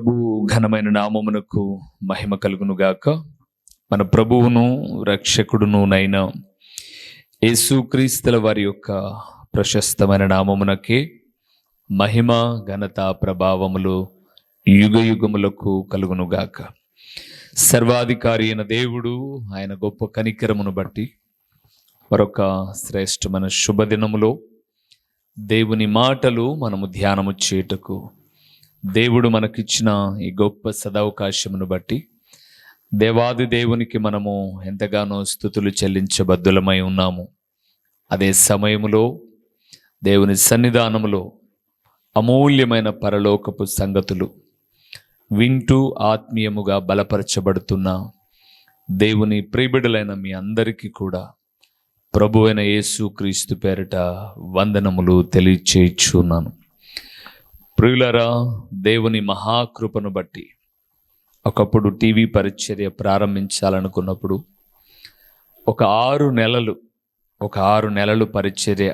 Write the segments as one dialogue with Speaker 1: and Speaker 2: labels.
Speaker 1: ప్రభు ఘనమైన నామమునకు మహిమ కలుగునుగాక. మన ప్రభువును రక్షకుడును నైన యేసుక్రీస్తుల వారి యొక్క ప్రశస్తమైన నామమునకే మహిమ ఘనత ప్రభావములు యుగ యుగములకు కలుగునుగాక. సర్వాధికారి అయిన దేవుడు ఆయన గొప్ప కనికరమును బట్టి మరొక శ్రేష్టమైన శుభదినములో దేవుని మాటలు మనము ధ్యానము చేయుటకు దేవుడు మనకిచ్చిన ఈ గొప్ప సదవకాశమును బట్టి దేవాది దేవునికి మనము ఎంతగానో స్తుతులు చెల్లించబద్దులమై ఉన్నాము. అదే సమయములో దేవుని సన్నిధానములో అమూల్యమైన పరలోకపు సంగతులు వింటూ ఆత్మీయముగా బలపరచబడుతున్న దేవుని ప్రియబిడ్డలైన మీ అందరికీ కూడా ప్రభువైన యేసుక్రీస్తు పేరిట వందనములు తెలియచేయుచున్నాను. ప్రియులారా, దేవుని మహాకృపను బట్టి ఒకప్పుడు టీవీ పరిచర్య ప్రారంభించాలనుకున్నప్పుడు ఒక 6 నెలలు పరిచర్య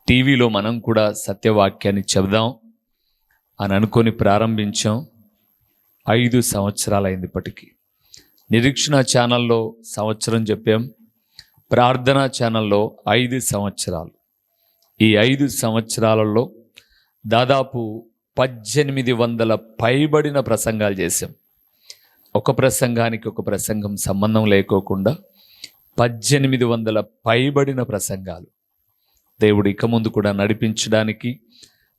Speaker 1: టీవీలో మనం కూడా సత్యవాక్యాన్ని చెబుదాం అని అనుకొని ప్రారంభించాం. 5 సంవత్సరాలైంది. ఇప్పటికీ నిరీక్షణ ఛానల్లో సంవత్సరం చెప్పాం, ప్రార్థనా ఛానల్లో 5 సంవత్సరాలు. ఈ 5 సంవత్సరాలలో దాదాపు 1800 పైబడిన ప్రసంగాలు చేశాం. ఒక ప్రసంగానికి ఒక ప్రసంగం సంబంధం లేకోకుండా 1800 పైబడిన ప్రసంగాలు దేవుడు ఇక ముందు కూడా నడిపించడానికి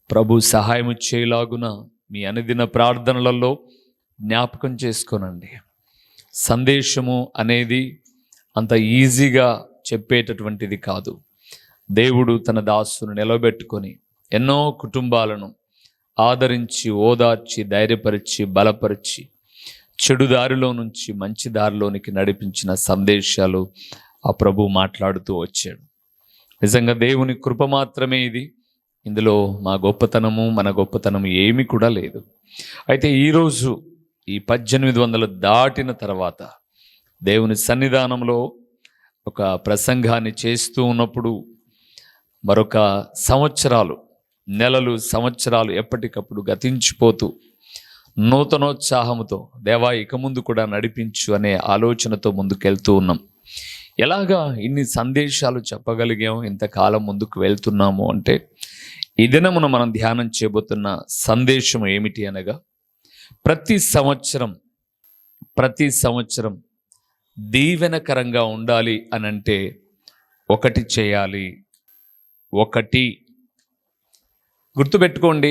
Speaker 1: ప్రభు సహాయము చేయలాగున మీ అనుదిన ప్రార్థనలలో జ్ఞాపకం చేసుకోనండి. సందేశము అనేది అంత ఈజీగా చెప్పేటటువంటిది కాదు. దేవుడు తన దాసును నిలబెట్టుకొని ఎన్నో కుటుంబాలను ఆదరించి ఓదార్చి ధైర్యపరిచి బలపరిచి చెడు దారిలో నుంచి మంచి దారిలోనికి నడిపించిన సందేశాలు ఆ ప్రభు మాట్లాడుతూ వచ్చాడు. నిజంగా దేవుని కృప మాత్రమే ఇది. ఇందులో మా గొప్పతనము మన గొప్పతనము ఏమీ కూడా లేదు. అయితే ఈరోజు ఈ 1800 దాటిన తర్వాత దేవుని సన్నిధానంలో ఒక ప్రసంగాన్ని చేస్తూ ఉన్నప్పుడు మరొక నెలలు సంవత్సరాలు ఎప్పటికప్పుడు గతించిపోతూ నూతనోత్సాహంతో దేవా ఇక ముందు కూడా నడిపించు అనే ఆలోచనతో ముందుకెళ్తూ ఉన్నాం. ఎలాగా ఇన్ని సందేశాలు చెప్పగలిగాం, ఇంతకాలం ముందుకు వెళ్తున్నాము అంటే ఈ దినమున మనం ధ్యానం చేయబోతున్న సందేశం ఏమిటి అనగా, ప్రతి సంవత్సరం దీవెనకరంగా ఉండాలి అనంటే ఒకటి చేయాలి. గుర్తుపెట్టుకోండి,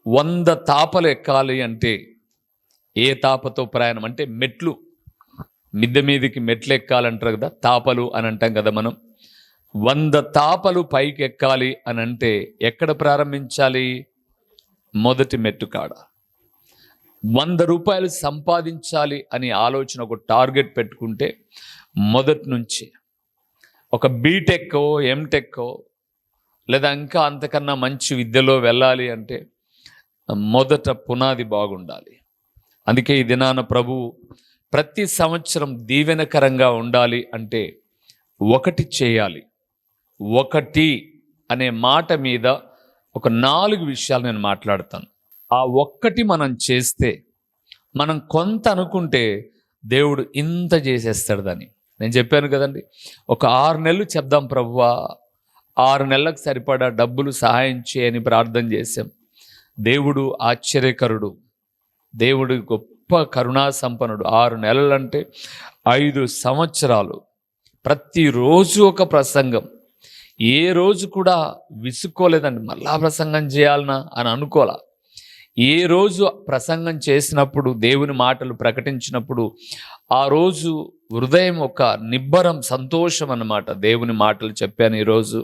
Speaker 1: 100 తాపలు ఎక్కాలి అంటే ఏ తాపతో ప్రయాణం అంటే మెట్లు, మిద్దె మీదకి మెట్లు ఎక్కాలంటారు కదా, తాపలు అని అంటాం కదా మనం. 100 తాపలు పైకి ఎక్కాలి అని అంటే ఎక్కడ ప్రారంభించాలి? మొదటి మెట్టు కాడ. 100 రూపాయలు సంపాదించాలి అని ఆలోచన ఒక టార్గెట్ పెట్టుకుంటే మొదటి నుంచి ఒక బీటెక్కో ఎంటెక్కో లేదా ఇంకా అంతకన్నా మంచి విద్యలో వెళ్ళాలి అంటే మొదట పునాది బాగుండాలి. అందుకే ఈ దినాన ప్రభు ప్రతి సంవత్సరం దీవెనకరంగా ఉండాలి అంటే ఒకటి చేయాలి. ఒకటి అనే మాట మీద ఒక 4 విషయాలు నేను మాట్లాడతాను. ఆ ఒక్కటి మనం చేస్తే, మనం కొంత అనుకుంటే దేవుడు ఇంత చేసేస్తాడు దాన్ని. నేను చెప్పాను కదండి, ఒక 6 నెలలు చెప్దాం ప్రభువా, 6 నెలలకు సరిపడా డబ్బులు సహాయం చేయని ప్రార్థన చేశాం. దేవుడు ఆశ్చర్యకరుడు, దేవుడు గొప్ప కరుణా సంపన్నుడు. 6 నెలలంటే 5 సంవత్సరాలు, ప్రతిరోజు ఒక ప్రసంగం. ఏ రోజు కూడా విసుక్కోలేదండి, మళ్ళా ప్రసంగం చేయాలనా అని అనుకోలా. ఏ రోజు ప్రసంగం చేసినప్పుడు, దేవుని మాటలు ప్రకటించినప్పుడు ఆ రోజు హృదయం ఒక నిబ్బరం, సంతోషం అన్నమాట. దేవుని మాటలు చెప్పాను ఈరోజు.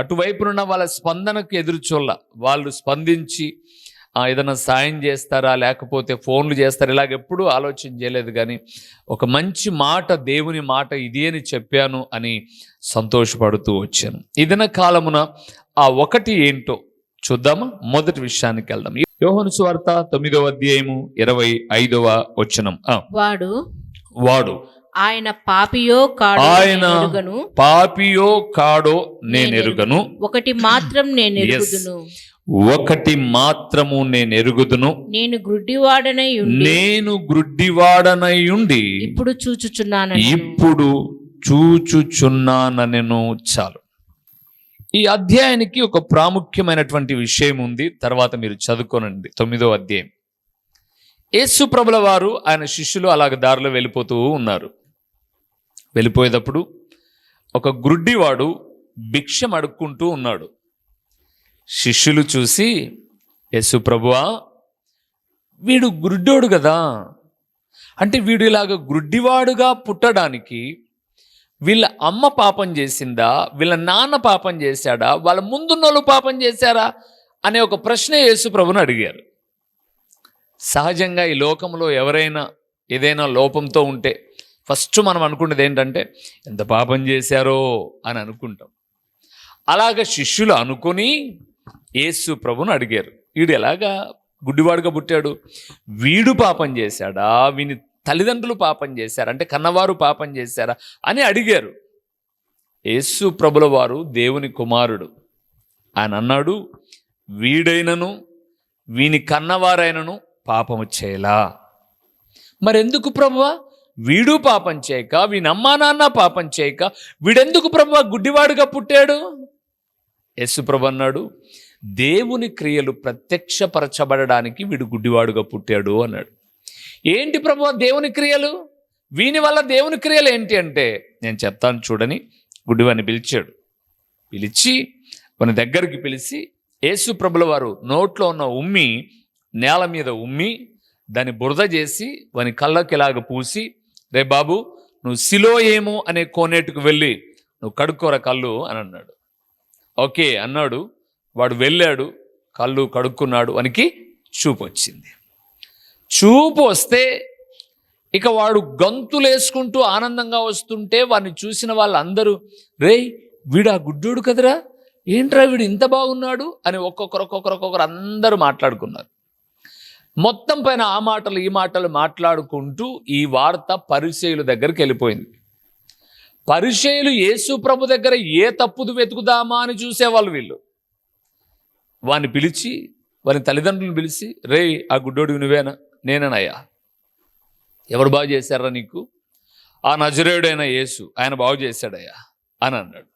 Speaker 1: అటువైపునున్న వాళ్ళ స్పందనకు ఎదురు చూడాల. వాళ్ళు స్పందించి ఏదైనా సాయం చేస్తారా, లేకపోతే ఫోన్లు చేస్తారా, ఇలాగెప్పుడూ ఆలోచన చేయలేదు. కానీ ఒక మంచి మాట, దేవుని మాట ఇది అని చెప్పాను అని సంతోషపడుతూ వచ్చాను. ఇదిన కాలమున ఆ ఒకటి ఏంటో చూద్దామా? మొదటి విషయానికి వెళ్దాం. యోహాను సువార్త 9వ అధ్యాయము 25వ వచనం. వాడు
Speaker 2: ఆయన పాపియో కాడో నేనెరుగను,
Speaker 1: ఒకటి మాత్రం నేనెరుగుదును. ఒకటి మాత్రము నేను ఎరుగుదును,
Speaker 2: నేను
Speaker 1: గ్రుడ్డివాడనై ఉండి
Speaker 2: ఇప్పుడు
Speaker 1: చూచుచున్నానెను. చాలు. ఈ అధ్యాయానికి ఒక ప్రాముఖ్యమైనటువంటి విషయం ఉంది, తర్వాత మీరు చదువుకోనండి. 9వ అధ్యాయం. యేసు ప్రభుల వారు ఆయన శిష్యులు అలాగ దారిలో వెళ్ళిపోతూ ఉన్నారు. వెళ్ళిపోయేటప్పుడు ఒక గ్రుడ్డివాడు భిక్షం అడుక్కుంటూ ఉన్నాడు. శిష్యులు చూసి, యేసు ప్రభువా, వీడు గ్రుడ్డోడు కదా, అంటే వీడు ఇలాగ గ్రుడ్డివాడుగా పుట్టడానికి వీళ్ళ అమ్మ పాపం చేసిందా, వీళ్ళ నాన్న పాపం చేశాడా, వాళ్ళ ముందున్నోళ్ళు పాపం చేశారా అనే ఒక ప్రశ్న యేసు ప్రభుని అడిగారు. సహజంగా ఈ లోకంలో ఎవరైనా ఏదైనా లోపంతో ఉంటే ఫస్ట్ మనం అనుకునేది ఏంటంటే ఎంత పాపం చేశారో అని అనుకుంటాం. అలాగ శిష్యులు అనుకుని యేసు ప్రభుని అడిగారు, వీడు ఎలాగా గుడ్డివాడుగా పుట్టాడు, వీడు పాపం చేశాడా, వీని తల్లిదండ్రులు పాపం చేశారా, అంటే కన్నవారు పాపం చేశారా అని అడిగారు. యేసు ప్రభుల వారు దేవుని కుమారుడు. ఆయన అన్నాడు, వీడైనను వీని కన్నవారైనను పాపము చేయలా. మరెందుకు ప్రభువా వీడు పాపం చేయక, వీని అమ్మా నాన్న పాపం చేయక, వీడెందుకు ప్రభువా గుడ్డివాడుగా పుట్టాడు? యేసు ప్రభు అన్నాడు, దేవుని క్రియలు ప్రత్యక్షపరచబడడానికి వీడు గుడ్డివాడుగా పుట్టాడు అన్నాడు. ఏంటి ప్రభువా దేవుని క్రియలు, వీని వల్ల దేవుని క్రియలు ఏంటి అంటే నేను చెప్తాను చూడని గుడ్డివాడిని పిలిచాడు. పిలిచి వాని దగ్గరికి పిలిచి యేసు ప్రభుల వారు నోట్లో ఉన్న ఉమ్మి నేల మీద ఉమ్మి దాన్ని బురద చేసి వాని కళ్ళకి ఇలాగ పూసి, రే బాబు నువ్వు సిలోయేము అనే కోనేటికి వెళ్ళి నువ్వు కడుక్కోర కళ్ళు అని అన్నాడు. ఓకే అన్నాడు. వాడు వెళ్ళాడు, కళ్ళు కడుక్కున్నాడు, వానికి చూపు వచ్చింది. చూపు వస్తే ఇక వాడు గంతులేసుకుంటూ ఆనందంగా వస్తుంటే వాడిని చూసిన వాళ్ళందరూ, రే వీడా గుడ్డోడు కదరా, ఏంట్రా వీడు ఇంత బాగున్నాడు అని ఒక్కొక్కరు అందరూ మాట్లాడుకున్నారు. మొత్తం పైన ఆ మాటలు ఈ మాటలు మాట్లాడుకుంటూ ఈ వార్త పరిసయ్యుల దగ్గరికి వెళ్ళిపోయింది. పరిసయ్యులు యేసు ప్రభు దగ్గర ఏ తప్పుదు వెతుకుదామా అని చూసేవాళ్ళు. వీళ్ళు వాని పిలిచి వాని తల్లిదండ్రులను పిలిచి, రే ఆ గుడ్డోడు నువ్వేనా? నేనేనయ్యా. ఎవరు బాగు చేశారా నీకు? ఆ నజరేయుడైన యేసు, ఆయన బాగు చేశాడయ్యా అని అన్నాడు.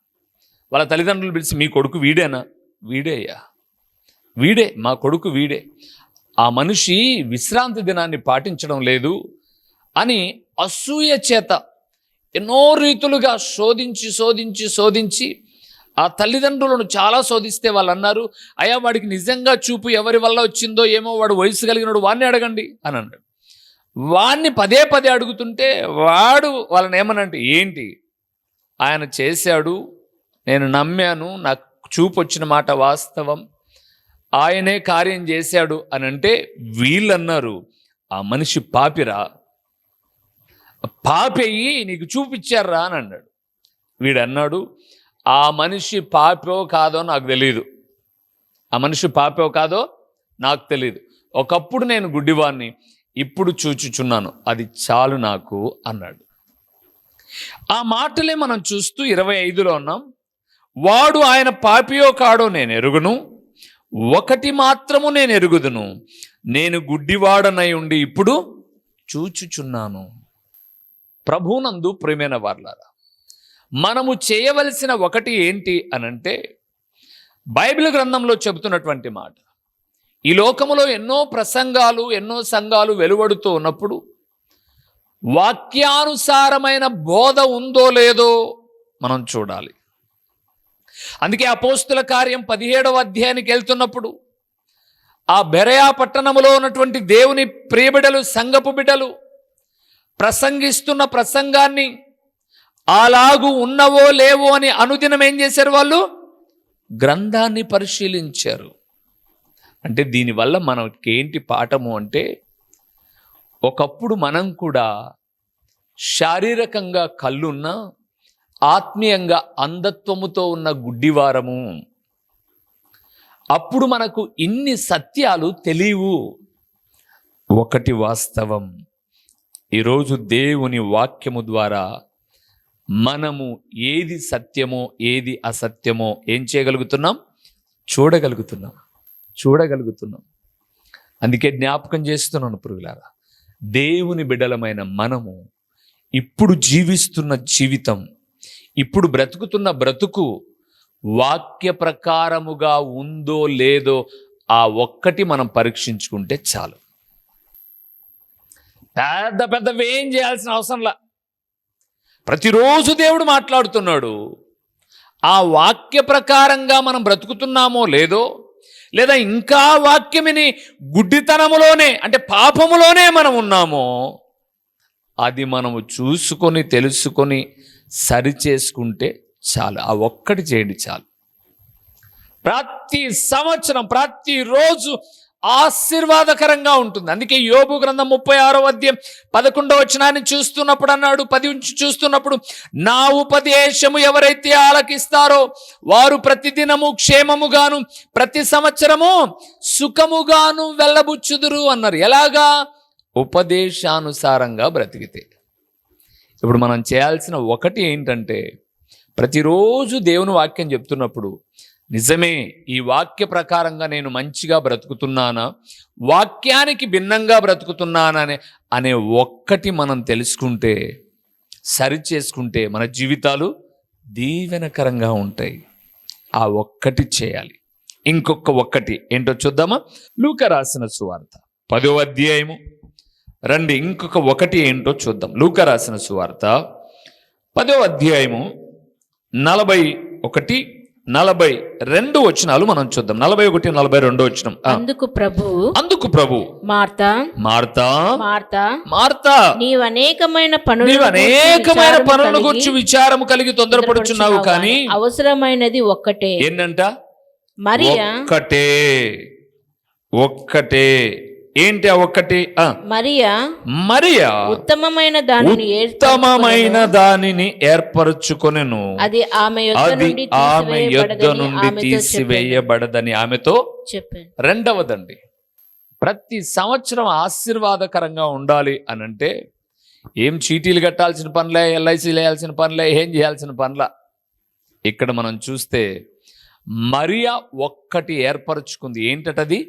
Speaker 1: వాళ్ళ తల్లిదండ్రులు పిలిచి, మీ కొడుకు వీడేనా? వీడే అయ్యా, వీడే మా కొడుకు, వీడే. ఆ మనిషి విశ్రాంతి దినాన్ని పాటించడం లేదు అని అసూయ చేత ఎన్నో రీతులుగా శోధించి ఆ తల్లిదండ్రులను చాలా శోధిస్తే వాళ్ళు అన్నారు, అయ్యా వాడికి నిజంగా చూపు ఎవరి వల్ల వచ్చిందో ఏమో, వాడు వయసు కలిగినాడు, వాడిని అడగండి అని అన్నాడు. వాడిని పదే అడుగుతుంటే వాడు వాళ్ళని ఏమనంటే, ఏంటి ఆయన చేశాడు, నేను నమ్మాను, నాకు చూపు వచ్చిన మాట వాస్తవం, ఆయనే కార్యం చేశాడు అని అంటే వీళ్ళన్నారు, ఆ మనిషి పాపిరా, పాపయ్యి నీకు చూపిచ్చారా అని అన్నాడు. వీడన్నాడు, ఆ మనిషి పాపో కాదో నాకు తెలియదు, ఆ మనిషి పాపో కాదో నాకు తెలియదు, ఒకప్పుడు నేను గుడ్డివాణ్ణి, ఇప్పుడు చూచుచున్నాను, అది చాలు నాకు అన్నాడు. ఆ మాటలే మనం చూస్తూ 25లో ఉన్నాం. వాడు ఆయన పాపియో కాడో నేను ఎరుగును, ఒకటి మాత్రము నేను ఎరుగుదును, నేను గుడ్డివాడనై ఉండి ఇప్పుడు చూచుచున్నాను. ప్రభువునందు ప్రియమైన వారలారా, మనము చేయవలసిన ఒకటి ఏంటి అనంటే, బైబిల్ గ్రంథంలో చెబుతున్నటువంటి మాట, ఈ లోకములో ఎన్నో ప్రసంగాలు ఎన్నో సంఘాలు వెలువడుతూ ఉన్నప్పుడు వాక్యానుసారమైన బోధ ఉందో లేదో మనం చూడాలి. అందుకే అపోస్తుల కార్యం 17వ అధ్యాయానికి వెళ్తున్నప్పుడు ఆ బెరయా పట్టణములో ఉన్నటువంటి దేవుని ప్రియబిడలు, సంఘపు బిడ్డలు ప్రసంగిస్తున్న ప్రసంగాన్ని అలాగూ ఉన్నవో లేవో అని అనుదినం ఏం చేశారు? వాళ్ళు గ్రంథాన్ని పరిశీలించారు. అంటే దీనివల్ల మనకేంటి పాఠము అంటే, ఒకప్పుడు మనం కూడా శారీరకంగా కళ్ళున్నా ఆత్మీయంగా అంధత్వముతో ఉన్న గుడ్డివారము. అప్పుడు మనకు ఇన్ని సత్యాలు తెలియవు. ఒకటి వాస్తవం, ఈరోజు దేవుని వాక్యము ద్వారా మనము ఏది సత్యమో ఏది అసత్యమో ఏం చేయగలుగుతున్నాం? చూడగలుగుతున్నాం. చూడగలుగుతున్నాం. అందుకే జ్ఞాపకం చేస్తున్నాను ప్రియులారా, దేవుని బిడ్డలమైన మనము ఇప్పుడు జీవిస్తున్న జీవితం, ఇప్పుడు బ్రతుకుతున్న బ్రతుకు వాక్య ప్రకారముగా ఉందో లేదో ఆ ఒక్కటి మనం పరీక్షించుకుంటే చాలు. పెద్ద పెద్దవి ఏం చేయాల్సిన అవసరంలా. ప్రతిరోజు దేవుడు మాట్లాడుతున్నాడు. ఆ వాక్య ప్రకారంగా మనం బ్రతుకుతున్నామో లేదో, లేదా ఇంకా వాక్యమిని గుడ్డితనములోనే అంటే పాపములోనే మనం ఉన్నామో, అది మనము చూసుకొని తెలుసుకొని సరిచేసుకుంటే చాలు. ఆ ఒక్కటి చేయండి చాలు. ప్రతి సంవత్సరం ప్రతిరోజు ఆశీర్వాదకరంగా ఉంటుంది. అందుకే యోబు గ్రంథం 36వ అధ్యాయం 11వ వచనాన్ని చూస్తున్నప్పుడు అన్నాడు, 10 చూస్తున్నప్పుడు, నా ఉపదేశము ఎవరైతే ఆలకిస్తారో వారు ప్రతిదినము క్షేమముగాను ప్రతి సంవత్సరము సుఖముగాను వెళ్ళబుచ్చుదురు అన్నారు. ఎలాగా? ఉపదేశానుసారంగా బ్రతికితే. ఇప్పుడు మనం చేయాల్సిన ఒకటి ఏంటంటే, ప్రతిరోజు దేవుని వాక్యం చెప్తున్నప్పుడు నిజమే ఈ వాక్య ప్రకారంగా నేను మంచిగా బ్రతుకుతున్నానా, వాక్యానికి భిన్నంగా బ్రతుకుతున్నానా అనే ఒక్కటి మనం తెలుసుకుంటే, సరిచేసుకుంటే మన జీవితాలు దీవెనకరంగా ఉంటాయి. ఆ ఒక్కటి చేయాలి. ఇంకొక ఒక్కటి ఏంటో చూద్దామా? లూకా రాసిన సువార్త 10వ అధ్యాయము రండి. ఇంకొక ఒకటి ఏంటో చూద్దాం. లూకా రాసిన సువార్త 10వ అధ్యాయము 41, 42 వచనాలు మనం చూద్దాం. 41, 42 వచనం.
Speaker 2: అందుకు ప్రభు
Speaker 1: మార్తా
Speaker 2: నీవు అనేకమైన
Speaker 1: పనుల గురించి విచారము కలిగి తొందరపడుచున్నావు, కానీ
Speaker 2: అవసరమైనది ఒక్కటే.
Speaker 1: ఏంటంట?
Speaker 2: మరియా
Speaker 1: ఒక్కటే. ఏంటి ఆ ఒక్కటి? మరియా
Speaker 2: ఉత్తమమైన
Speaker 1: దానిని ఏర్పరచుకొనెను, అది ఆమె యొద్ద నుండి తీసివేయబడదని ఆమెతో
Speaker 2: చెప్పాను.
Speaker 1: రెండవదండి, ప్రతి సంవత్సరం ఆశీర్వాదకరంగా ఉండాలి అనంటే ఏం చీటీలు కట్టాల్సిన పనులే, ఎల్ఐసీలు వేయాల్సిన పనులే, ఏం చేయాల్సిన పనుల. ఇక్కడ మనం చూస్తే మరియా ఒక్కటి ఏర్పరచుకుంది. ఏంటటది?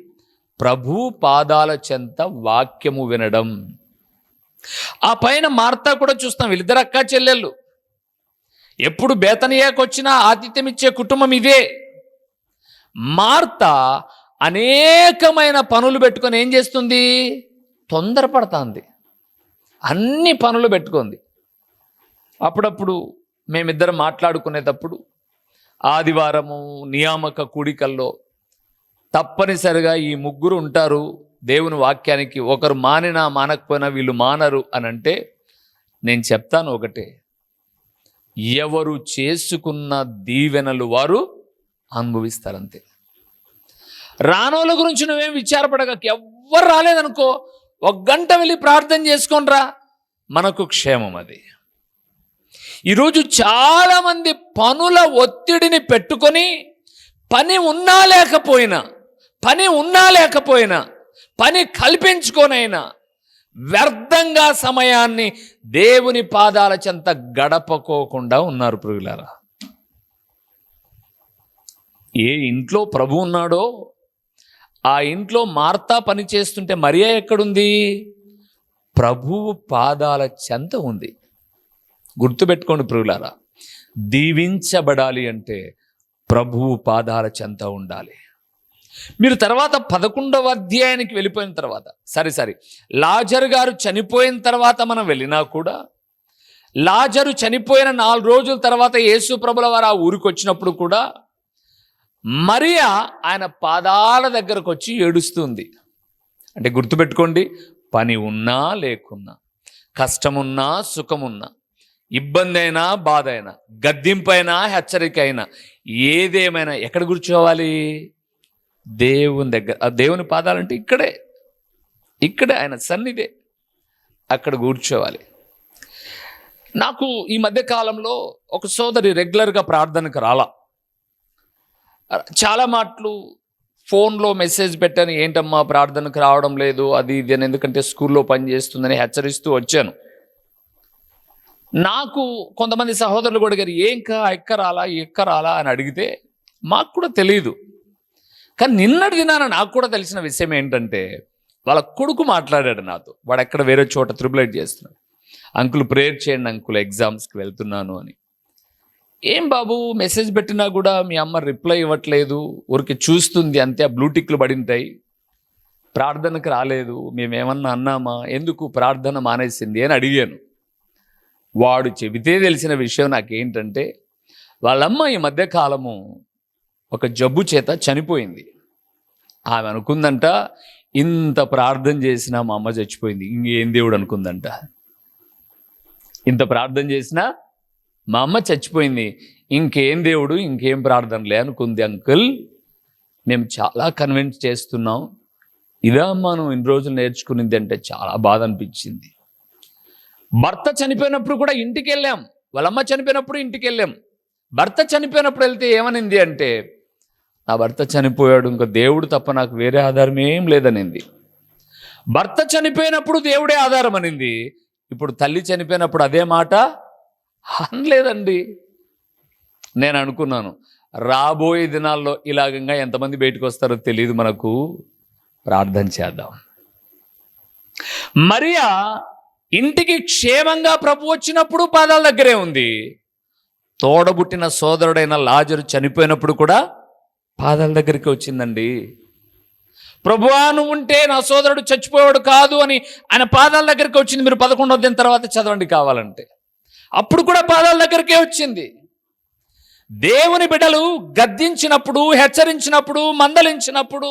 Speaker 1: ప్రభు పాదాల చెంత వాక్యము వినడం. ఆ పైన మార్తా కూడా చూస్తాం, వీళ్ళిద్దరు అక్కా చెల్లెళ్ళు. ఎప్పుడు బేతనియాకు వచ్చినా ఆతిథ్యం ఇచ్చే కుటుంబం ఇదే. మార్తా అనేకమైన పనులు పెట్టుకొని ఏం చేస్తుంది? తొందరపడుతుంది. అన్ని పనులు పెట్టుకుంది. అప్పుడప్పుడు మేమిద్దరం మాట్లాడుకునేటప్పుడు ఆదివారము నియామక కూడికల్లో తప్పనిసరిగా ఈ ముగ్గురు ఉంటారు దేవుని వాక్యానికి. ఒకరు మానినా మానకపోయినా వీళ్ళు మానరు అని అంటే నేను చెప్తాను ఒకటే, ఎవరు చేసుకున్న దీవెనలు వారు అనుభవిస్తారంతే. రానోళ్ళ గురించి నువ్వేం విచారపడక, ఎవ్వరు రాలేదనుకో 1 గంట వెళ్ళి ప్రార్థన చేసుకోనరా, మనకు క్షేమం అది. ఈరోజు చాలామంది పనుల ఒత్తిడిని పెట్టుకొని పని ఉన్నా లేకపోయినా పని కల్పించుకొనైనా వ్యర్థంగా సమయాన్ని దేవుని పాదాల చెంత గడపకోకుండా ఉన్నారు ప్రియులారా. ఏ ఇంట్లో ప్రభు ఉన్నాడో ఆ ఇంట్లో మార్తా పని చేస్తుంటే మరియా ఎక్కడుంది? ప్రభువు పాదాల చెంత ఉంది. గుర్తుపెట్టుకోండి ప్రియులారా, దీవించబడాలి అంటే ప్రభువు పాదాల చెంత ఉండాలి. మీరు తర్వాత 11వ అధ్యాయానికి వెళ్ళిపోయిన తర్వాత, సరే లాజరు గారు చనిపోయిన తర్వాత మనం వెళ్ళినా కూడా, లాజరు చనిపోయిన 4 రోజుల తర్వాత యేసు ప్రభుల వారు ఆ ఊరికి వచ్చినప్పుడు కూడా మరియా ఆయన పాదాల దగ్గరకు వచ్చి ఏడుస్తుంది. అంటే గుర్తుపెట్టుకోండి, పని ఉన్నా లేకున్నా, కష్టమున్నా సుఖమున్నా, ఇబ్బంది అయినా బాధ అయినా, గద్దింపైనా హెచ్చరిక అయినా, ఏదేమైనా ఎక్కడ కూర్చోవాలి? దేవుని దగ్గర. ఆ దేవుని పాదాలంటే ఇక్కడే ఆయన సన్నిధే, అక్కడ కూర్చోవాలి. నాకు ఈ మధ్య కాలంలో ఒక సోదరి రెగ్యులర్గా ప్రార్థనకు రాలా. చాలా మాటలు ఫోన్లో మెసేజ్ పెట్టాను, ఏంటమ్మా ప్రార్థనకు రావడం లేదు అది ఇది అని, ఎందుకంటే స్కూల్లో పని చేస్తుందని హెచ్చరిస్తూ వచ్చాను. నాకు కొంతమంది సహోదరులు కూడా అడిగారు, ఎక్క రాలా అని అడిగితే మాకు కూడా తెలియదు. కానీ నిన్నటి దినాన నాకు కూడా తెలిసిన విషయం ఏంటంటే, వాళ్ళ కొడుకు మాట్లాడాడు నాతో. వాడు ఎక్కడ వేరే చోట త్రిబులైట్ చేస్తున్నాడు. అంకుల్ ప్రేయర్ చేయండి అంకుల్, ఎగ్జామ్స్కి వెళ్తున్నాను అని. ఏం బాబు మెసేజ్ పెట్టినా కూడా మీ అమ్మ రిప్లై ఇవ్వట్లేదు, ఊరికి చూస్తుంది అంతే, ఆ బ్లూటిక్లు పడింటాయి, ప్రార్థనకు రాలేదు, మేమేమన్నా అన్నామా, ఎందుకు ప్రార్థన మానేసింది అని అడిగాను. వాడు చెబితే తెలిసిన విషయం నాకేంటంటే, వాళ్ళమ్మ ఈ మధ్యకాలము ఒక జబ్బు చేత చనిపోయింది. ఆమె అనుకుందంట, ఇంత ప్రార్థన చేసినా మా అమ్మ చచ్చిపోయింది, ఇంకేం దేవుడు అనుకుందంట. ఇంత ప్రార్థన చేసినా మా అమ్మ చచ్చిపోయింది, ఇంకేం దేవుడు, ఇంకేం ప్రార్థనలే అనుకుంది. అంకుల్ మేము చాలా కన్విన్స్ చేస్తున్నాం, ఇదా మనం ఇన్ని రోజులు నేర్చుకునింది అంటే చాలా బాధ అనిపించింది. భర్త చనిపోయినప్పుడు కూడా ఇంటికి వెళ్ళాం, వాళ్ళమ్మ చనిపోయినప్పుడు ఇంటికి వెళ్ళాం. భర్త చనిపోయినప్పుడు వెళ్తే ఏమనింది అంటే, నా భర్త చనిపోయాడు, ఇంకా దేవుడు తప్ప నాకు వేరే ఆధారం ఏం లేదనింది. భర్త చనిపోయినప్పుడు దేవుడే ఆధారం అనింది. ఇప్పుడు తల్లి చనిపోయినప్పుడు అదే మాట అనలేదండి. నేను అనుకున్నాను, రాబోయే దినాల్లో ఇలాగంగా ఎంతమంది బయటకు వస్తారో తెలియదు, మనకు ప్రార్థన చేద్దాం. మరియా ఇంటికి క్షేమంగా ప్రభు వచ్చినప్పుడు పాదాల దగ్గరే ఉంది. తోడబుట్టిన సోదరుడైన లాజరు చనిపోయినప్పుడు కూడా పాదాల దగ్గరికి వచ్చిందండి. ప్రభువా నువ్వు ఉంటే నా సోదరుడు చచ్చిపోయాడు కాదు అని ఆయన పాదాల దగ్గరికి వచ్చింది. మీరు 11వ అధ్యాయం తర్వాత చదవండి కావాలంటే. అప్పుడు కూడా పాదాల దగ్గరికే వచ్చింది. దేవుని బిడ్డలు గద్దించినప్పుడు, హెచ్చరించినప్పుడు, మందలించినప్పుడు,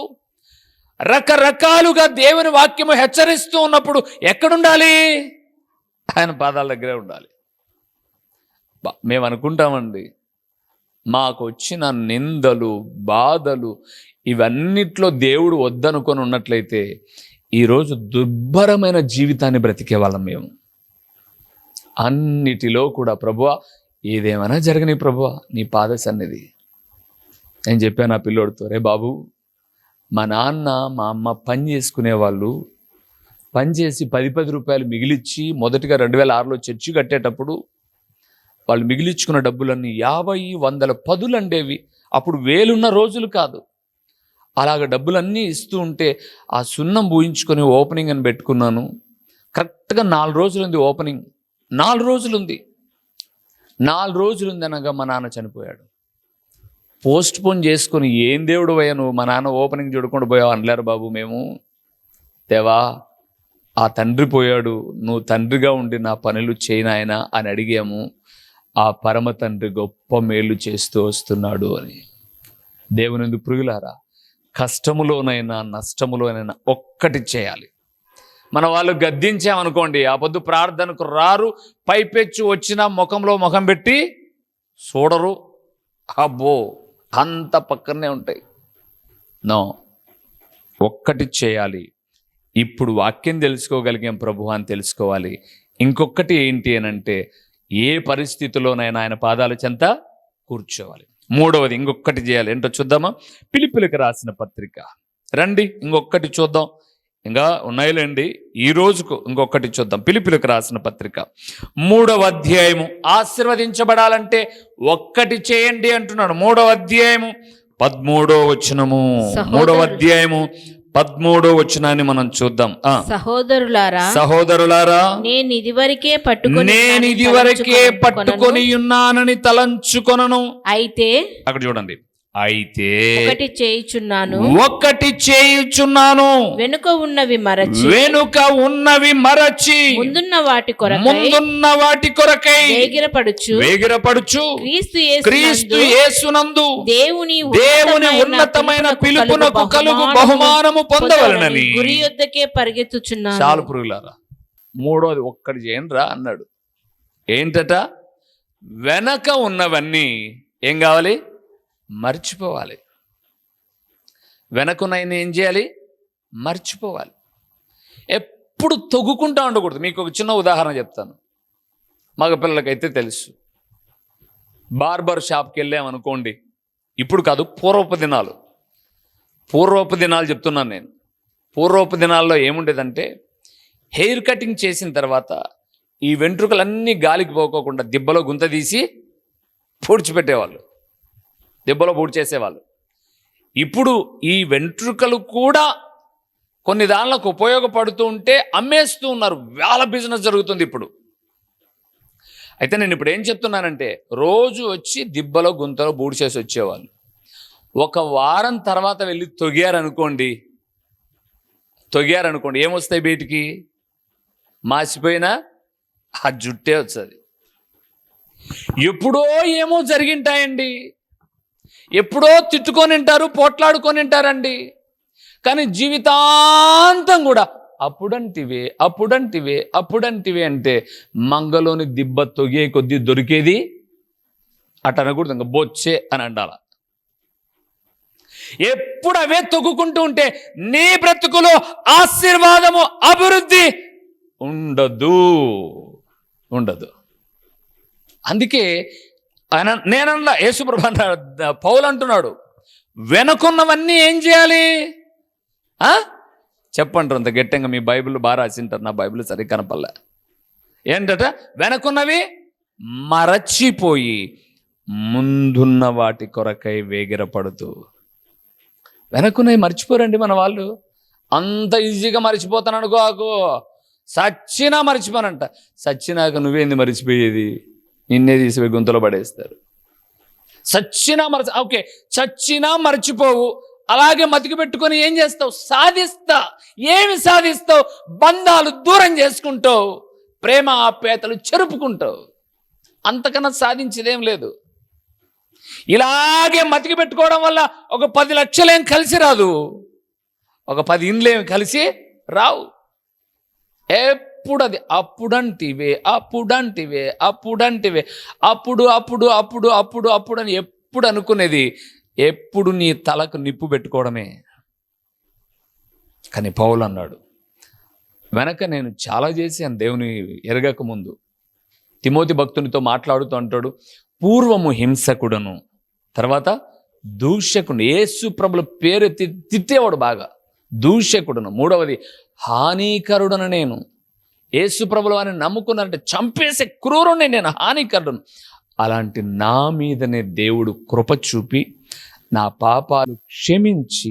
Speaker 1: రకరకాలుగా దేవుని వాక్యము హెచ్చరిస్తూ ఉన్నప్పుడు ఎక్కడుండాలి? ఆయన పాదాల దగ్గరే ఉండాలి. మేము అనుకుంటామండి, మాకు వచ్చిన నిందలు, బాధలు, ఇవన్నిట్లో దేవుడు వద్దనుకొని ఉన్నట్లయితే ఈరోజు దుర్భరమైన జీవితాన్ని బ్రతికే వాళ్ళం మేము. అన్నిటిలో కూడా ప్రభువా ఏదేమైనా జరగని ప్రభువా నీ పాద సన్నిధి. నేను చెప్పాను ఆ పిల్లోడితో, రే బాబు, మా నాన్న మా అమ్మ పని చేసుకునేవాళ్ళు, పని చేసి 10 రూపాయలు మిగిలిచ్చి, మొదటిగా 2006లో చర్చి కట్టేటప్పుడు వాళ్ళు మిగిలిచ్చుకున్న డబ్బులన్నీ 50, 100 పదులు అండేవి. అప్పుడు 1000 ఉన్న రోజులు కాదు. అలాగ డబ్బులన్నీ ఇస్తూ ఉంటే ఆ సున్నం పూయించుకొని ఓపెనింగ్ అని పెట్టుకున్నాను. కరెక్ట్గా 4 రోజులుంది ఓపెనింగ్. 4 రోజులుంది. 4 రోజులుంది అనగా మా నాన్న చనిపోయాడు. పోస్ట్ పోన్ చేసుకొని, ఏం దేవుడు పోయా నువ్వు, మా నాన్న ఓపెనింగ్ చూడకుండా పోయావు అనలేరు బాబు మేము. దేవా ఆ తండ్రి పోయాడు, నువ్వు తండ్రిగా ఉండి నా పనులు చేయనాయన అని అడిగాము. ఆ పరమ తండ్రి గొప్ప మేలు చేస్తూ వస్తున్నాడు అని. దేవుని ప్రియులారా, కష్టములోనైనా నష్టములోనైనా ఒక్కటి చేయాలి. మన వాళ్ళు గద్దించామనుకోండి, ఆ పొద్దు ప్రార్థనకు రారు, పైపెచ్చు వచ్చినా ముఖంలో ముఖం పెట్టి చూడరు. అబ్బో అంత పక్కనే ఉంటాయి. నో, ఒక్కటి చేయాలి. ఇప్పుడు వాక్యం తెలుసుకోగలిగాం ప్రభు అని తెలుసుకోవాలి. ఇంకొకటి ఏంటి అనంటే, ఏ పరిస్థితిలోనైనా ఆయన పాదాల చెంత కూర్చోవాలి. మూడవది ఇంకొకటి చేయాలి. ఏంటో చూద్దామా? ఫిలిప్పీయులకు రాసిన పత్రిక రండి, ఇంకొకటి చూద్దాం. ఇంకా ఉన్నాయిలేండి, ఈ రోజుకు ఇంకొకటి చూద్దాం. ఫిలిప్పీయులకు రాసిన పత్రిక 3వ అధ్యాయము. ఆశీర్వదించబడాలంటే ఒక్కటి చేయండి అంటున్నాడు. 3వ అధ్యాయము 13వ వచనము. 3వ అధ్యాయము 13వ వచనాన్ని మనం చూద్దాం. సహోదరులారా, నేను ఇదివరకే పట్టుకొని ఉన్నానని తలంచుకొనను. అయితే అక్కడ చూడండి, అయితే ఒకటి చేయుచున్నాను, వెనుక ఉన్నవి మరచి ముందున్న వాటి కొరకై వేగిరపడుచు క్రీస్తు యేసునందు దేవుని ఉన్నతమైన పిలుపునకు కలుగు బహుమానము పొందవలెనని గురి యొద్దకే పరిగెత్తుచున్నాను. చాలు పురుగులారా, మూడోది ఒక్కటి చేయండిరా అన్నాడు. ఏంటట? వెనక ఉన్నవన్నీ ఏం కావాలి? మర్చిపోవాలి. వెనకునైనా ఏం చేయాలి? మర్చిపోవాలి. ఎప్పుడు తొగ్గుకుంటా ఉండకూడదు. మీకు ఒక చిన్న ఉదాహరణ చెప్తాను. మగపిల్లలకైతే తెలుసు. బార్బర్ షాప్కి వెళ్ళామనుకోండి, ఇప్పుడు కాదు, పూర్వపు దినాలు చెప్తున్నాను నేను. పూర్వపు దినాల్లో ఏముండేదంటే, హెయిర్ కటింగ్ చేసిన తర్వాత ఈ వెంట్రుకలన్నీ గాలికి పోకోకుండా దిబ్బలో గుంత తీసి పూడ్చిపెట్టేవాళ్ళు, దెబ్బలో పూడ్చేసేవాళ్ళు. ఇప్పుడు ఈ వెంట్రుకలు కూడా కొన్ని దానిలకు ఉపయోగపడుతూ ఉంటే అమ్మేస్తూ ఉన్నారు. వేల బిజినెస్ జరుగుతుంది ఇప్పుడు. అయితే నేను ఇప్పుడు ఏం చెప్తున్నానంటే, రోజు వచ్చి దిబ్బలో గుంతలో బూడిచేసి వచ్చేవాళ్ళు ఒక వారం తర్వాత వెళ్ళి తొగారనుకోండి, ఏమొస్తాయి బయటికి? మాసిపోయినా ఆ జుట్టే వస్తుంది. ఎప్పుడో ఏమో జరిగింటాయండి, ఎప్పుడో తిట్టుకొని ఉంటారు, పోట్లాడుకొని ఉంటారండి. కానీ జీవితాంతం కూడా అప్పుడంటివే అంటే మంగలోని దిబ్బ తొగే కొద్దీ దొరికేది అటు అనకూడదు, ఇంకా బొచ్చే అని అండాల. ఎప్పుడు అవే తొక్కుకుంటూ ఉంటే నీ బ్రతుకులో ఆశీర్వాదము, అభివృద్ధి ఉండదు. అందుకే నేనన్నా యేసుప్రభు అన్నాడు, పౌలు అంటున్నాడు, వెనుకున్నవన్నీ ఏం చేయాలి? చెప్పంటారు అంత గట్టిగా. మీ బైబిల్ బాగా రాసింటారు, నా బైబిల్ సరిగ్గా కనపల్లే. ఏంటట? వెనకున్నవి మరచిపోయి ముందున్న వాటి కొరకై వేగిరపడుతూ. వెనకున్నవి మర్చిపోరండి మన వాళ్ళు. అంత ఈజీగా మర్చిపోతాను అనుకోకు. సచ్చినా మర్చిపోనంట. సచ్చినాక నువ్వేంది మర్చిపోయేది? నిన్నే తీసిపోయి గుంతలో పడేస్తారు. చచ్చినా మర్చిపోవు. అలాగే మతికి పెట్టుకొని ఏం చేస్తావు? ఏమి సాధిస్తావు? బంధాలు దూరం చేసుకుంటావు, ప్రేమ ఆప్యాయతలు చెరుపుకుంటావు. అంతకన్నా సాధించేదేం లేదు. ఇలాగే మతికి పెట్టుకోవడం వల్ల ఒక 10 లక్షలేం కలిసి రాదు, ఒక 10 ఇండ్లేం కలిసి రావు. ఎప్పుడు అది అప్పుడంటివే అప్పుడు అని ఎప్పుడు అనుకునేది, ఎప్పుడు నీ తలకు నిప్పు పెట్టుకోవడమే. కానీ పౌలు అన్నాడు, వెనక నేను చాలా చేశాను దేవుని ఎరగక ముందు. తిమోతి భక్తునితో మాట్లాడుతూ అంటాడు, పూర్వము హింసకుడను, తర్వాత దూషకుడు. యేసు ప్రభుల పేరు తిట్టేవాడు బాగా, దూషకుడును. మూడవది హానికరుడను. నేను యేసు ప్రభుల వారిని నమ్ముకున్నానంటే చంపేసే క్రూరుని, నేను హానికరుడను. అలాంటి నా మీదనే దేవుడు కృప చూపి నా పాపాలు క్షమించి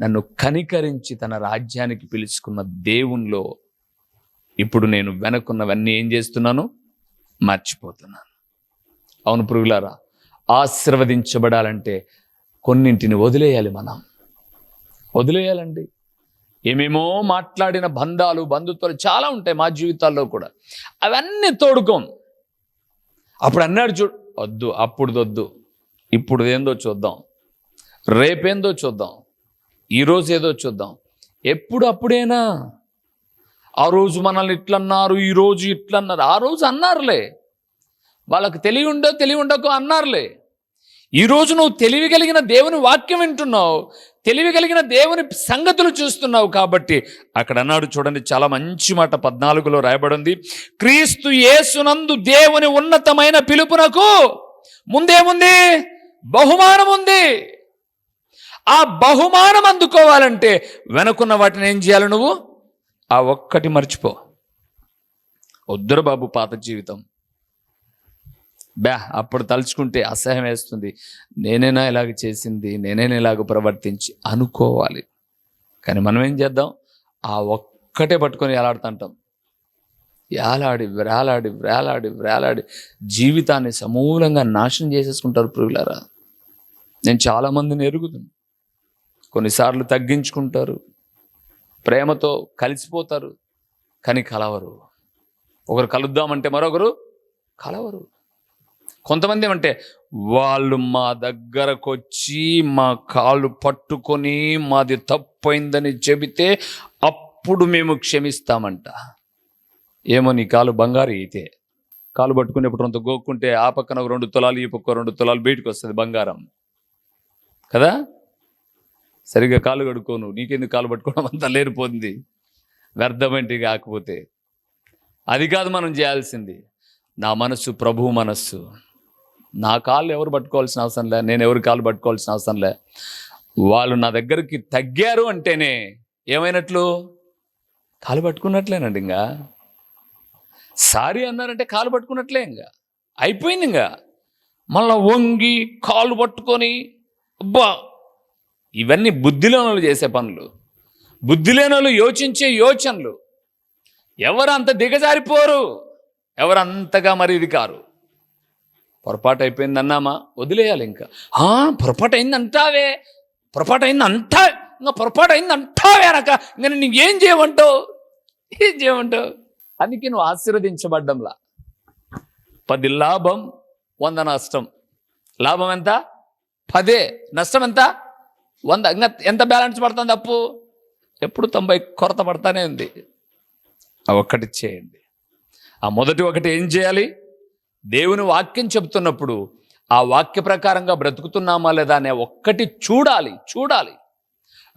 Speaker 1: నన్ను కనికరించి తన రాజ్యానికి పిలుచుకున్న దేవునిలో ఇప్పుడు నేను వెనకున్నవన్నీ ఏం చేస్తున్నాను? మర్చిపోతున్నాను. అవును ప్రియులారా, ఆశీర్వదించబడాలంటే కొన్నింటిని వదిలేయాలండి. ఏమేమో మాట్లాడిన బంధాలు, బంధుత్వాలు చాలా ఉంటాయి మా జీవితాల్లో కూడా. అవన్నీ తోడుకోం. అప్పుడు అన్నాడు చూడు, వద్దు, అప్పుడుదొద్దు, ఇప్పుడు ఏందో చూద్దాం, రేపేందో చూద్దాం, ఈరోజు ఏదో చూద్దాం. ఎప్పుడు అప్పుడేనా? ఆ రోజు మనల్ని ఇట్లన్నారు, ఈరోజు ఇట్లన్నారు. ఆ రోజు అన్నారులే, వాళ్ళకు తెలివి ఉండకో అన్నారులే. ఈరోజు నువ్వు తెలివి కలిగిన దేవుని వాక్యం వింటున్నావు, తెలివి కలిగిన దేవుని సంగతులు చూస్తున్నావు. కాబట్టి అక్కడ అన్నాడు చూడండి, చాలా మంచి మాట 14లో రాయబడింది, క్రీస్తు యేసునందు దేవుని ఉన్నతమైన పిలుపునకు ముందేముంది? బహుమానం ఉంది. ఆ బహుమానం అందుకోవాలంటే వెనుకున్న వాటిని ఏం చేయాలి? నువ్వు ఆ ఒక్కటి మర్చిపో. వద్దురు బాబు పాత జీవితం, అప్పుడు తలుచుకుంటే అసహ్యం వేస్తుంది. నేనేనా ఇలాగ చేసింది, నేనేనా ఇలాగ ప్రవర్తించి అనుకోవాలి. కానీ మనం ఏం చేద్దాం? ఆ ఒక్కటే పట్టుకొని ఎలాడుతుంటాం. వేలాడి జీవితాన్ని సమూలంగా నాశనం చేసేసుకుంటారు ప్రియులారా. నేను చాలామందిని ఎరుగుతున్నాను. కొన్నిసార్లు తగ్గించుకుంటారు, ప్రేమతో కలిసిపోతారు, కానీ కలవరు. ఒకరు కలుద్దామంటే మరొకరు కలవరు. కొంతమంది ఏమంటే, వాళ్ళు మా దగ్గరకు వచ్చి మా కాళ్ళు పట్టుకొని మాది తప్పైందని చెబితే అప్పుడు మేము క్షమిస్తామంట. ఏమో నీ కాలు బంగారు అయితే, కాలు పట్టుకునేప్పుడు కొంత గోక్కుంటే ఆ పక్కన 2 తులాలు, ఈ పక్క 2 తులాలు బయటకు వస్తుంది బంగారం కదా. సరిగ్గా కాలు కడుక్కోను, నీకెందుకు కాలు పట్టుకోవడం అంతా లేనిపోతుంది, వ్యర్థమేంటి కాకపోతే. అది కాదు మనం చేయాల్సింది. నా మనస్సు ప్రభువు మనస్సు. నా కాళ్ళు ఎవరు పట్టుకోవాల్సిన అవసరం లే, నేను ఎవరి కాళ్ళు పట్టుకోవాల్సిన అవసరం లే. వాళ్ళు నా దగ్గరికి తగ్గారు అంటేనే ఏమైనట్లు? కాలు పట్టుకున్నట్లేనండి. ఇంకా సారీ అన్నారంటే కాలు పట్టుకున్నట్లే, ఇంకా అయిపోయింది. ఇంకా మళ్ళా వంగి కాలు పట్టుకొని అబ్బా ఇవన్నీ బుద్ధి లేని వాళ్ళు చేసే పనులు, బుద్ధి లేని వాళ్ళు యోచించే యోచనలు. ఎవరు అంత దిగజారిపోరు, ఎవరు అంతగా మరి ఇది కారు. పొరపాటు అయిపోయింది అన్నామా వదిలేయాలి. ఇంకా పొరపాటు అయింది అంటావే, పొరపాటు అయింది అంటా, ఇంకా పొరపాటు అయింది అంటావే అనక ఇంకా నువ్వు ఏం చేయమంటావు, ఏం చేయమంటావు? అందుకే నువ్వు ఆశీర్వదించబడ్డంలా. 10 లాభం 100 నష్టం. లాభం ఎంత? 10, నష్టం ఎంత? 100. ఇంకా ఎంత బ్యాలెన్స్ పడుతుంది అప్పు? ఎప్పుడు 90 కొరత పడతానే ఉంది. ఆ ఒక్కటి చేయండి. ఆ మొదటి ఒకటి ఏం చేయాలి? దేవుని వాక్యం చెబుతున్నప్పుడు ఆ వాక్య ప్రకారంగా బ్రతుకుతున్నామా లేదా అనే ఒక్కటి చూడాలి.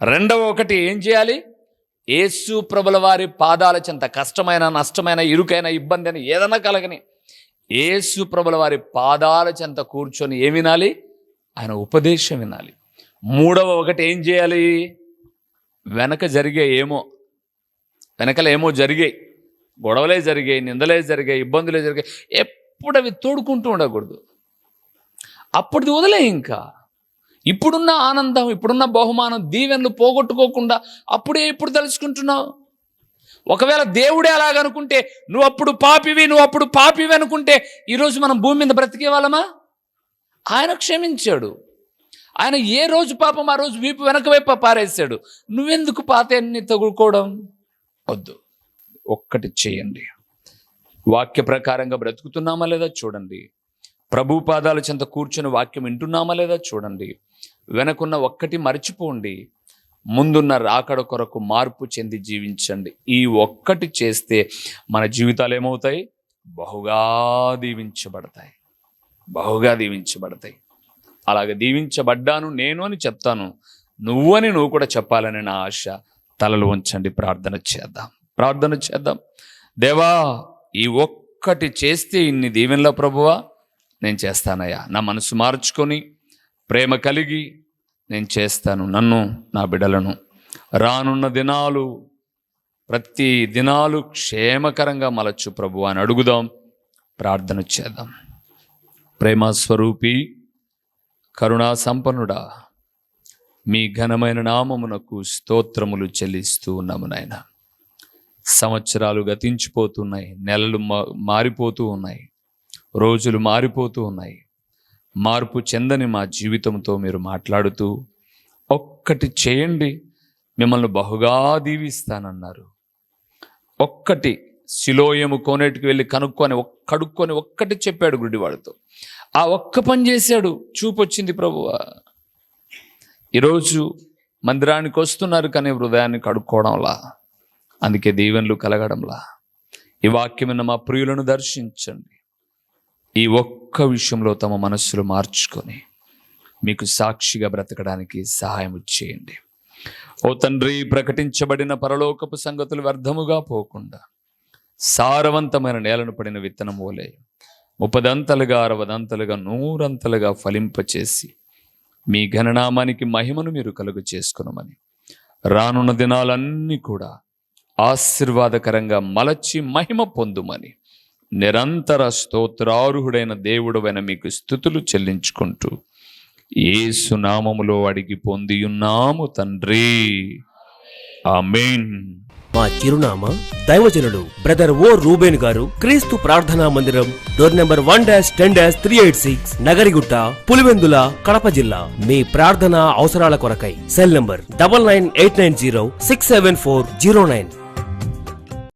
Speaker 1: రెండవ ఒకటి ఏం చేయాలి? యేసు ప్రభుల వారి పాదాల చెంత, కష్టమైన, నష్టమైన, ఇరుకైన, ఇబ్బంది అని ఏదైనా కలగని యేసు ప్రభుల వారి పాదాల చెంత కూర్చొని ఏం వినాలి? ఆయన ఉపదేశం వినాలి. మూడవ ఒకటి ఏం చేయాలి? వెనకల ఏమో జరిగాయి, గొడవలే జరిగాయి, నిందలే జరిగాయి, ఇబ్బందులే జరిగాయి, ఎప్పుడు అవి తోడుకుంటూ ఉండకూడదు. అప్పుడుది వదిలే. ఇంకా ఇప్పుడున్న ఆనందం, ఇప్పుడున్న బహుమానం, దీవెనలు పోగొట్టుకోకుండా ఇప్పుడు తెలుసుకుంటున్నావు. ఒకవేళ దేవుడే అలాగనుకుంటే, నువ్వు అప్పుడు పాపివి అనుకుంటే ఈరోజు మనం భూమి మీద బ్రతికే వాళ్ళమా? ఆయన క్షమించాడు. ఆయన ఏ రోజు పాపం ఆ రోజు వీపు వెనక వైపు పారేశాడు. నువ్వెందుకు పాత అన్ని తగులుకోవడం? వద్దు. ఒక్కటి చేయండి. వాక్య ప్రకారంగా బ్రతుకుతున్నామా లేదా చూడండి. ప్రభు పాదాల చెంత కూర్చొని వాక్యం వింటున్నామా లేదా చూడండి. వెనకున్న ఒక్కటి మర్చిపోండి. ముందున్న రాకడ కొరకు మార్పు చెంది జీవించండి. ఈ ఒక్కటి చేస్తే మన జీవితాలు ఏమవుతాయి? బహుగా దీవించబడతాయి. అలాగే దీవించబడ్డాను నేను అని చెప్తాను, నువ్వు కూడా చెప్పాలని నా ఆశ. తలలు ఉంచండి, ప్రార్థన చేద్దాం. దేవా, ఈ ఒక్కటి చేస్తే ఇన్ని దీవెనల ప్రభువా నేను చేస్తానయ్యా. నా మనసు మార్చుకొని ప్రేమ కలిగి నేను చేస్తాను. నన్ను, నా బిడ్డలను రానున్న దినాలు, ప్రతి దినాలు క్షేమకరంగా మలచు ప్రభువా అని అడుగుదాం, ప్రార్థన చేద్దాం. ప్రేమ స్వరూపి, కరుణా సంపన్నుడా, మీ ఘనమైన నామమునకు స్తోత్రములు చెల్లిస్తూ ఉన్నాము నాయన. సంవత్సరాలు గతించిపోతున్నాయి, నెలలు మారిపోతూ ఉన్నాయి, రోజులు మారిపోతూ ఉన్నాయి. మార్పు చెందని మా జీవితంతో మీరు మాట్లాడుతూ ఒక్కటి చేయండి, మిమ్మల్ని బహుగా దీవిస్తానన్నారు. ఒక్కటి సిలోయము కోనేటికి వెళ్ళి కడుక్కొని ఒక్కటి చెప్పాడు గుడ్డివాడితో. ఆ ఒక్క పని చేశాడు, చూపొచ్చింది ప్రభువా. ఈరోజు మందిరానికి వస్తున్నారు కానీ హృదయాన్ని కడుక్కోవడంలా, అందుకే దీవెనలు కలగడంలా. ఈ వాక్యమైన మా ప్రియులను దర్శించండి. ఈ ఒక్క విషయంలో తమ మనస్సులు మార్చుకొని మీకు సాక్షిగా బ్రతకడానికి సహాయం చేయండి. ఓ తండ్రి, ప్రకటించబడిన పరలోకపు సంగతులు వ్యర్థముగా పోకుండా సారవంతమైన నేలను పడిన విత్తనం వలె 30 అంతలుగా 60 అంతలుగా 100 అంతలుగా ఫలింపచేసి మీ ఘననామానికి మహిమను మీరు కలుగు చేసుకునమని, రానున్న దినాలన్నీ కూడా ఆశీర్వాదకరంగా మలచి మహిమ పొందుమని నిరంతర స్తోత్రార్హుడైన దేవుడవైన మీకు స్తుతులు చెల్లించుకుంటూ యేసు నామములో అడిగి పొందియున్నాము తండ్రి, ఆమేన్.
Speaker 3: మా చిరునామా దైవజనుడు బ్రదర్ ఓ రూబేన్ గారు, క్రీస్తు ప్రార్థనా మందిరం, డోర్ నెంబర్ 1-10-386, నగరిగుట్ట, పులివెందుల, కడప జిల్లా. మీ ప్రార్థనా అవసరాల కొరకై సెల్ నంబర్ 9989067409.